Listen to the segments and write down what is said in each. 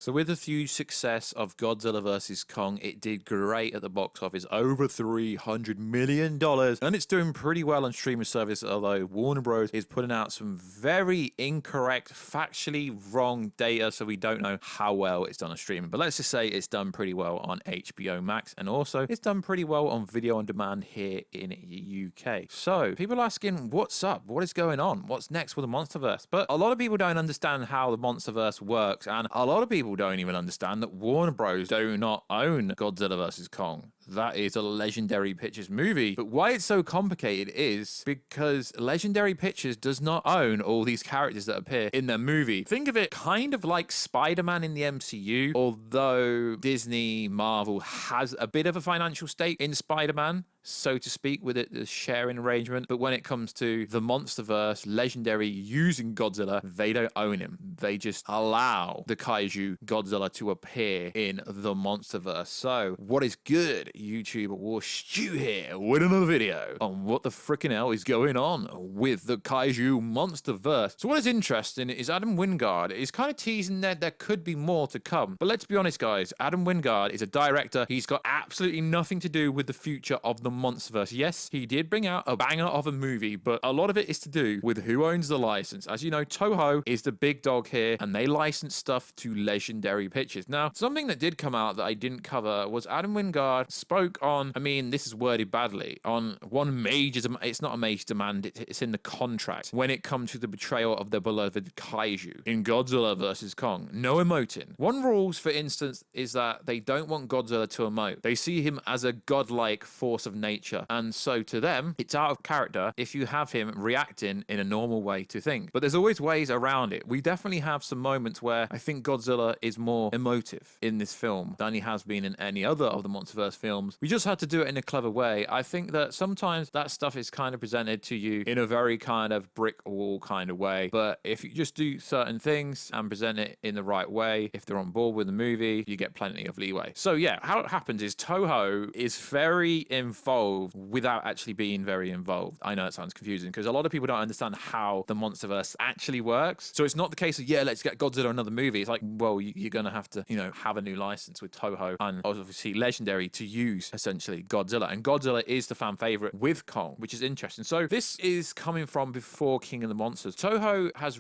So with the huge success of Godzilla vs. Kong, it did great at the box office, over $300 million, and it's doing pretty well on streaming service, although Warner Bros. Is putting out some very incorrect, factually wrong data, so we don't know how well it's done on streaming. But let's just say it's done pretty well on HBO Max, and also it's done pretty well on video on demand here in the UK. So people are asking, what's up? What is going on? What's next with the MonsterVerse? But a lot of people don't understand how the MonsterVerse works, and a lot of people don't even understand that Warner Bros. Do not own Godzilla vs. Kong. That is a Legendary Pictures movie. But why it's so complicated is because Legendary Pictures does not own all these characters that appear in their movie. Think of it kind of like Spider-Man in the MCU, although Disney, Marvel has a bit of a financial stake in Spider-Man, so to speak, with it, the sharing arrangement. But when it comes to the MonsterVerse, Legendary using Godzilla, they don't own him. They just allow the kaiju Godzilla to appear in the MonsterVerse. So what is good? YouTube Warstu here with another video on what the freaking hell is going on with the kaiju MonsterVerse. So what is interesting is Adam Wingard is kind of teasing that there could be more to come. But let's be honest, guys, Adam Wingard is a director. He's got absolutely nothing to do with the future of the MonsterVerse. Yes, he did bring out a banger of a movie, but a lot of it is to do with who owns the license. As you know, Toho is the big dog here, and they license stuff to Legendary Pictures. Now, something that did come out that I didn't cover was Adam Wingard spoke on, I mean, this is worded badly, on one major, it's not a major demand, it's in the contract, when it comes to the betrayal of the beloved kaiju in Godzilla vs. Kong. No emoting. One rules, for instance, is that they don't want Godzilla to emote. They see him as a godlike force of nature, and so to them, it's out of character if you have him reacting in a normal way to things. But there's always ways around it. We definitely have some moments where I think Godzilla is more emotive in this film than he has been in any other of the MonsterVerse films. We just had to do it in a clever way. I think that sometimes that stuff is kind of presented to you in a very kind of brick wall kind of way, but if you just do certain things and present it in the right way, if they're on board with the movie, you get plenty of leeway. So yeah, how it happens is Toho is very involved without actually being very involved. I know it sounds confusing because a lot of people don't understand how the MonsterVerse actually works. So it's not the case of, yeah, let's get Godzilla another movie. It's like, well, you're going to have to, have a new license with Toho and obviously Legendary to use essentially Godzilla. And Godzilla is the fan favorite with Kong, which is interesting. So this is coming from before King of the Monsters. Toho has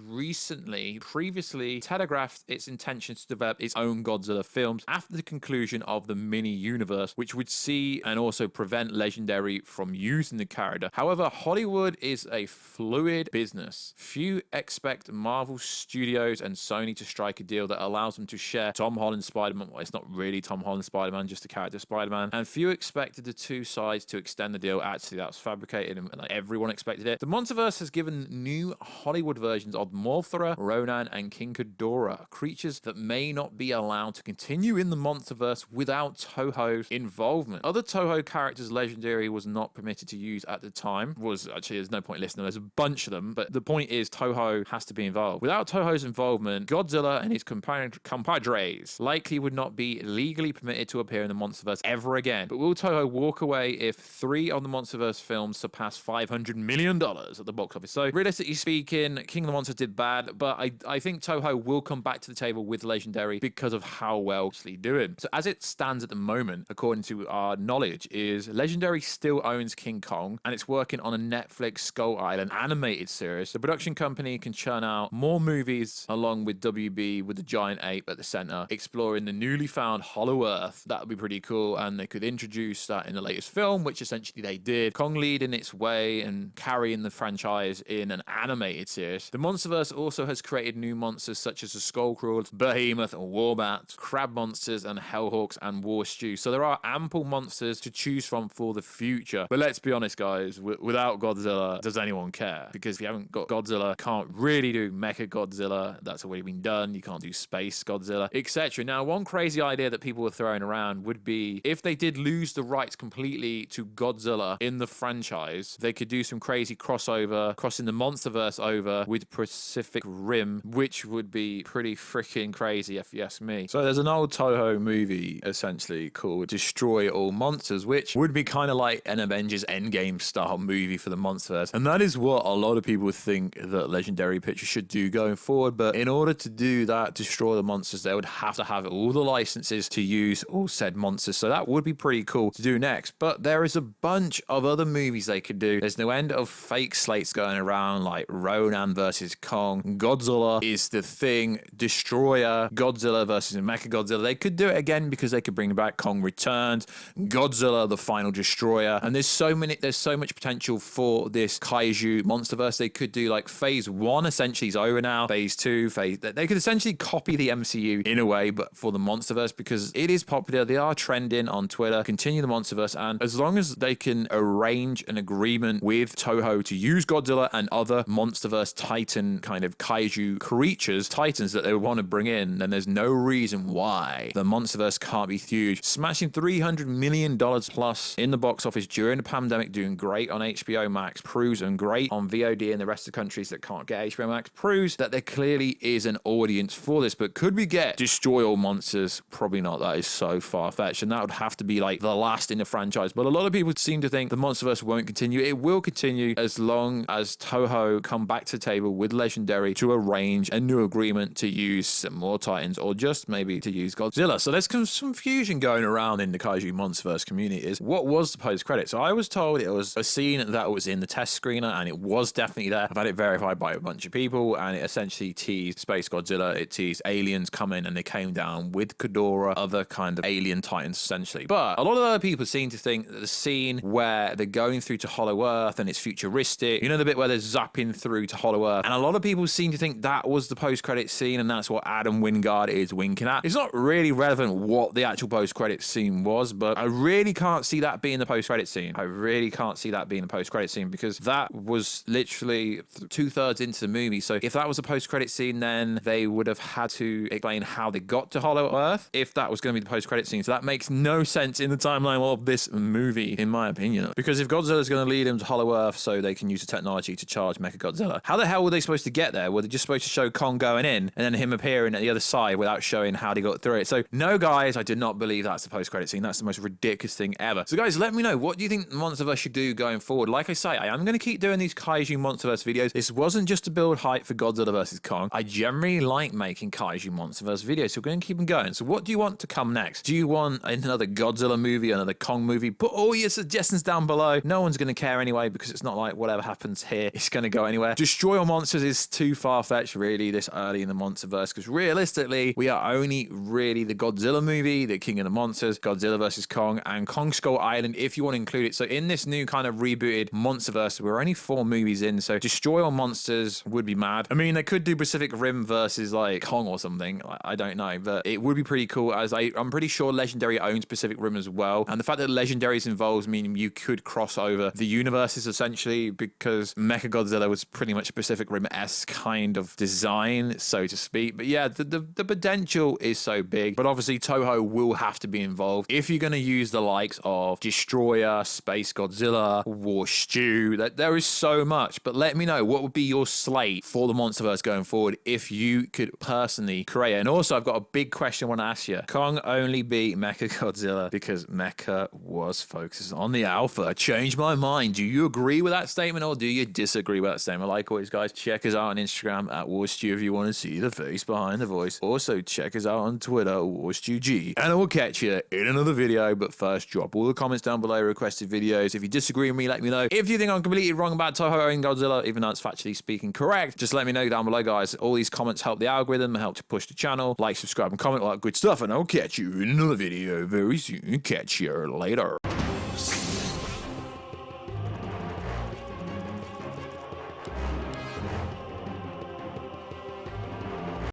previously telegraphed its intention to develop its own Godzilla films after the conclusion of the mini universe, which would see and also prevent Legendary from using the character. However, Hollywood is a fluid business. Few expect Marvel Studios and Sony to strike a deal that allows them to share Tom Holland's Spider-Man. Well, it's not really Tom Holland's Spider-Man, just the character Spider-Man. And few expected the two sides to extend the deal. Actually, that was fabricated and like everyone expected it. The MonsterVerse has given new Hollywood versions of Mothra, Ronan, and King Ghidorah, creatures that may not be allowed to continue in the MonsterVerse without Toho's involvement. Other Toho characters Legendary was not permitted to use at the time. There's no point listening, there's a bunch of them, but the point is Toho has to be involved. Without Toho's involvement, Godzilla and his compadres likely would not be legally permitted to appear in the MonsterVerse ever again. But will Toho walk away if 3 of the MonsterVerse films surpass $500 million at the box office? So realistically speaking, King of the Monsters did bad, but I think Toho will come back to the table with Legendary because of how well it's doing. So as it stands at the moment, according to our knowledge, is Legendary still owns King Kong and it's working on a Netflix Skull Island animated series. The production company can churn out more movies along with WB with the giant ape at the center, exploring the newly found Hollow Earth. That would be pretty cool, and they could introduce that in the latest film, which essentially they did. Kong leading its way and carrying the franchise in an animated series. The MonsterVerse also has created new monsters such as the Skullcrawlers, Behemoth, Warbats, Crab Monsters, and Hellhawks and Warstu. So there are ample monsters to choose from for the future. But let's be honest, guys, without Godzilla, does anyone care? Because if you haven't got Godzilla, can't really do Mecha Godzilla. That's already been done. You can't do Space Godzilla, etc. Now, one crazy idea that people were throwing around would be if they did lose the rights completely to Godzilla in the franchise, they could do some crazy crossover, crossing the MonsterVerse over with Pacific Rim, which would be pretty freaking crazy if you ask me. So there's an old Toho movie essentially called Destroy All Monsters, which would be kind of like an Avengers Endgame style movie for the MonsterVerse. And that is what a lot of people think that Legendary Pictures should do going forward. But in order to do that, Destroy the Monsters, they would have to have all the licenses to use all said monsters. So that would be pretty cool to do next. But there is a bunch of other movies they could do. There's no end of fake slates going around, like Ronan versus Kong, Godzilla is the Thing, Destroyer, Godzilla versus Mechagodzilla. They could do it again because they could bring back Kong Returns, Godzilla, the Final Destroyer, and there's so much potential for this kaiju monsterverse. They could do like phase 1 essentially is over now, phase 2, they could essentially copy the MCU in a way, but for the monsterverse, because it is popular. They are trending on Twitter. Continue the monsterverse, and as long as they can arrange an agreement with Toho to use Godzilla and other monsterverse titan kind of kaiju creatures, titans that they want to bring in, then there's no reason why the monsterverse can't be huge. Smashing $300 million plus in the box office during the pandemic, doing great on HBO Max, proves, and great on VOD in the rest of the countries that can't get HBO Max, proves that there clearly is an audience for this. But could we get Destroy All Monsters? Probably not. That is so far-fetched, and that would have to be like the last in the franchise. But a lot of people seem to think the monsterverse won't continue. It will continue as long as Toho come back to the table with Legendary to arrange a new agreement to use some more titans, or just maybe to use Godzilla. So there's some confusion going around in the kaiju monsterverse community. Is what was the post-credit? So I was told it was a scene that was in the test screener, and it was definitely there. I've had it verified by a bunch of people, and it essentially teased Space Godzilla. It teased aliens coming, and they came down with Ghidorah, other kind of alien titans essentially. But a lot of other people seem to think that the scene where they're going through to Hollow Earth and it's futuristic, you know, the bit where they're zapping through to Hollow Earth, and a lot of people seem to think that was the post-credit scene, and that's what Adam Wingard is winking at. It's not really relevant what the actual post-credit scene was, but I really can't see that being the post-credit scene. I really can't see that being the post-credit scene, because that was literally 2/3 into the movie. So if that was a post-credit scene, then they would have had to explain how they got to Hollow Earth if that was going to be the post-credit scene. So that makes no sense in the timeline of this movie, in my opinion. Because if Godzilla's going to lead them to Hollow Earth so they can use the technology to charge Mechagodzilla, how the hell were they supposed to get there? Were they just supposed to show Kong going in and then him appearing at the other side without showing how they got through it? So no, guys, I did not believe that's the post-credit scene. That's the most ridiculous thing ever. So guys, let me know, what do you think MonsterVerse should do going forward? Like I say, I am going to keep doing these kaiju MonsterVerse videos. This wasn't just to build hype for Godzilla vs. Kong. I generally like making kaiju MonsterVerse videos, so we're going to keep them going. So what do you want to come next? Do you want another Godzilla movie, another Kong movie? Put all your suggestions down below. No one's going to care anyway, because it's not like whatever happens here is going to go anywhere. Destroy All Monsters is too far-fetched really this early in the MonsterVerse, because realistically we are only really the Godzilla movie, the King of the Monsters, Godzilla vs. Kong, and Kong Skull Island if you want to include it. So in this new kind of rebooted MonsterVerse, we're only 4 movies in, so Destroy All Monsters would be mad. I mean, they could do Pacific Rim versus like Kong or something, I don't know, but it would be pretty cool, as I'm pretty sure Legendary owns Pacific Rim as well, and the fact that Legendary is involved meaning you could cross over the universes essentially, because Mechagodzilla was pretty much Pacific Rim-esque kind of design, so to speak. But yeah, the potential is so big, but obviously Toho will have to be involved if you're going to use the likes of Destroyer, Space Godzilla, Warstu. That there is so much. But let me know, what would be your slate for the MonsterVerse going forward if you could personally create it? And also, I've got a big question I want to ask you. Kong only beat Mechagodzilla because Mecha was focused on the alpha. Change my mind. Do you agree with that statement, or do you disagree with that statement? Like always, guys, check us out on Instagram at Warstu if you want to see the face behind the voice. Also, check us out on Twitter, WarstuG. And I will catch you in another video. But first, drop all the comments down below, requested videos. If you disagree with me, let me know. If you think I'm completely wrong about Toho and Godzilla, even though it's factually speaking correct, just let me know down below, guys. All these comments help the algorithm, help to push the channel. Like, subscribe, and comment, all that good stuff. And I'll catch you in another video very soon. Catch you later.